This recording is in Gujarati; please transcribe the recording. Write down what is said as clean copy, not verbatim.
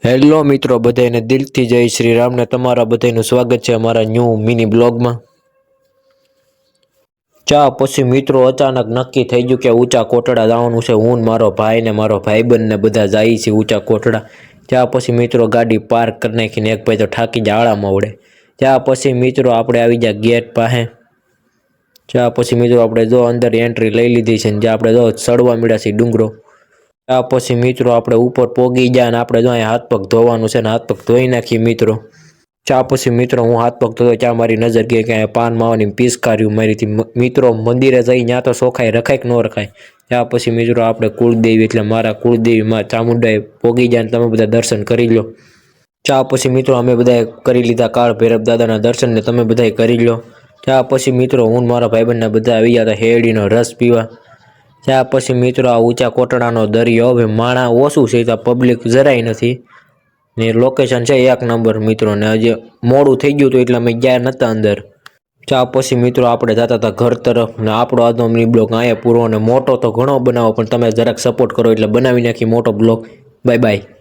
હેલો મિત્રો, બધાને દિલથી જય શ્રી રામ ને તમારા બધાનું સ્વાગત છે અમારા ન્યૂ મિની બ્લોગમાં। ચા પછી મિત્રો અચાનક નક્કી થઈ ગયું કે ઊંચા કોટડા જવાનું છે। હું ને મારો ભાઈ ને મારો ભાઈબંધ ને બધા જાય છે ઊંચા કોટડા। ચા પછી મિત્રો ગાડી પાર્ક કરી નાખીને એક ભાઈ તો થાકી જાય આળામાં વળે। ચા પછી મિત્રો આપણે આવી ગયા ગેટ પાસે। ચા પછી મિત્રો આપણે જો અંદર એન્ટ્રી લઈ લીધી છે, જે આપણે જો ચડવા મળ્યા છે ડુંગરો। આ પછી મિત્રો આપણે ઉપર પોગી ગયા અને આપણે જો અહીં હાથ પગ ધોવાનું છે ને હાથ પગ ધોઈ નાખી મિત્રો। ચા પછી મિત્રો હું હાથ પગ ધોતો ત્યાં મારી નજર ગઈ કે પાન માવાની પિચકારીઓ મારીથી મિત્રો। મંદિરે જઈ ત્યાં તો સોખાઈ રખાય કે ન રખાય। ત્યાં પછી મિત્રો આપણે કુળદેવી એટલે મારા કુળદેવી માં ચામુંડાએ પોગી ગયા, તમે બધા દર્શન કરી લો। ચા પછી મિત્રો અમે બધાએ કરી લીધા કાળ ભૈરવ દાદાના દર્શન ને તમે બધાએ કરી લો। ચા પછી મિત્રો હું મારા ભાઈબંધને બધા આવી ગયા હતા હેડીનો રસ પીવા। ત્યાં પછી મિત્રો આ ઊંચા કોટડાનો દરિયો, હવે માણા ઓછું છે તો પબ્લિક જરાય નથી ને લોકેશન છે એક નંબર મિત્રો, ને હજી મોડું થઈ ગયું હતું એટલે અમે ગયા નહોતા અંદર। ચા પછી મિત્રો આપણે જતા હતા ઘર તરફ ને આપણો આજનો મિની બ્લોગ અહીંયા પૂરો, અને મોટો તો ઘણો બનાવો પણ તમે જરાક સપોર્ટ કરો એટલે બનાવી નાખી મોટો બ્લોગ। Bye bye.